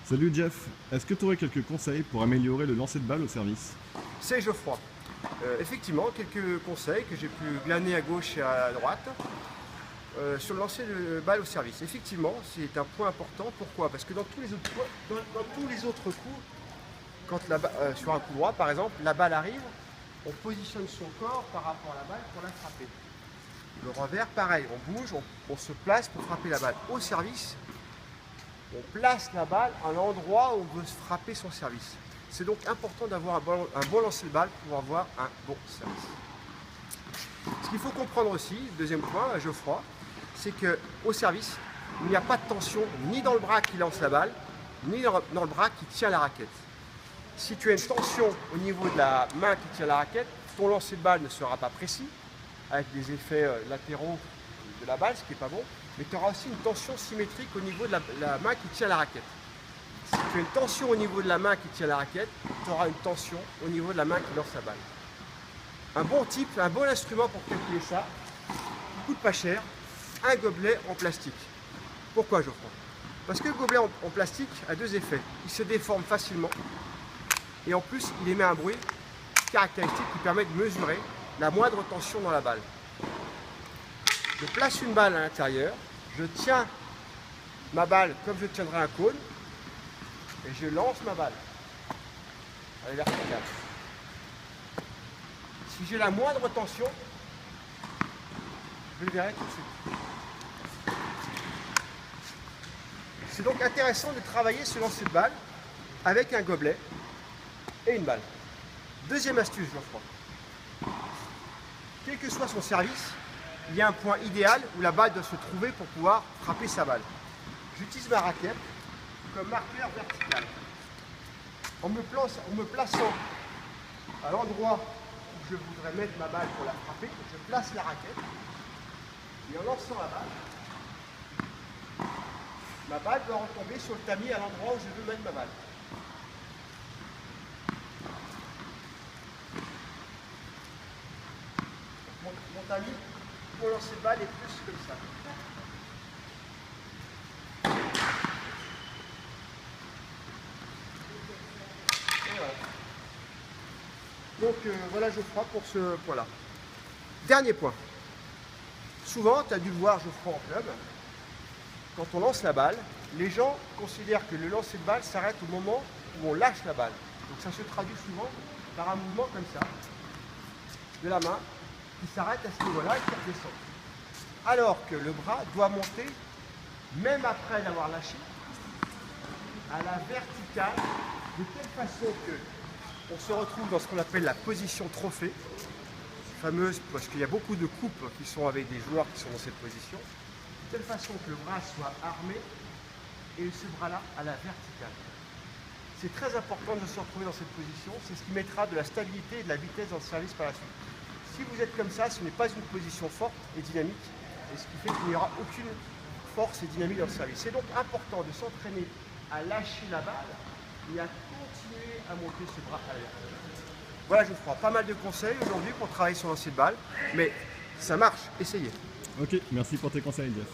Salut Jeff, est-ce que tu aurais quelques conseils pour améliorer le lancer de balle au service? C'est Geoffroy. Effectivement, quelques conseils que j'ai pu glaner à gauche et à droite sur le lancer de balle au service. Effectivement, c'est un point important. Pourquoi? Parce que dans tous les autres coups, quand sur un coup droit par exemple, la balle arrive, on positionne son corps par rapport à la balle pour la frapper. Le revers, pareil, on bouge, on se place pour frapper la balle. Au service, on place la balle à l'endroit où on veut frapper son service. C'est donc important d'avoir un bon lancer de balle pour avoir un bon service. Ce qu'il faut comprendre aussi, deuxième point, à Geoffroy, c'est qu'au service, il n'y a pas de tension ni dans le bras qui lance la balle, ni dans le bras qui tient la raquette. Si tu as une tension au niveau de la main qui tient la raquette, ton lancer de balle ne sera pas précis, avec des effets latéraux de la balle, ce qui n'est pas bon, mais tu auras aussi une tension symétrique au niveau de la main qui tient la raquette. Si tu as une tension au niveau de la main qui tient la raquette, tu auras une tension au niveau de la main qui lance la balle. Un bon instrument pour calculer ça, qui coûte pas cher, un gobelet en plastique. Pourquoi Geoffroy? Parce que le gobelet en plastique a deux effets. Il se déforme facilement et en plus il émet un bruit caractéristique qui permet de mesurer la moindre tension dans la balle. Je place une balle à l'intérieur, je tiens ma balle comme je tiendrais un cône et je lance ma balle à la verticale. Si j'ai la moindre tension, je le verrai tout de suite. C'est donc intéressant de travailler ce lancer de balle avec un gobelet et une balle. Deuxième astuce, Geoffroy. Quel que soit son service, il y a un point idéal où la balle doit se trouver pour pouvoir frapper sa balle. J'utilise ma raquette comme marqueur vertical. En me plaçant à l'endroit où je voudrais mettre ma balle pour la frapper, je place la raquette et en lançant la balle doit retomber sur le tamis à l'endroit où je veux mettre ma balle. Mon tamis pour lancer de balle est plus comme ça. Et voilà. Donc voilà Geoffroy pour ce point-là. Dernier point. Souvent, tu as dû le voir Geoffroy en club, quand on lance la balle, les gens considèrent que le lancer de balle s'arrête au moment où on lâche la balle. Donc ça se traduit souvent par un mouvement comme ça, de la main, qui s'arrête à ce niveau-là et qui redescend. Alors que le bras doit monter, même après l'avoir lâché, à la verticale, de telle façon qu'on se retrouve dans ce qu'on appelle la position trophée, fameuse parce qu'il y a beaucoup de coupes qui sont avec des joueurs qui sont dans cette position, de telle façon que le bras soit armé et ce bras-là à la verticale. C'est très important de se retrouver dans cette position, c'est ce qui mettra de la stabilité et de la vitesse dans le service par la suite. Si vous êtes comme ça, ce n'est pas une position forte et dynamique, et ce qui fait qu'il n'y aura aucune force et dynamique dans le service. C'est donc important de s'entraîner à lâcher la balle et à continuer à monter ce bras à la verticale. Voilà, je vous ferai pas mal de conseils aujourd'hui pour travailler sur lancer de balle, mais ça marche, essayez. Ok, merci pour tes conseils Jeff.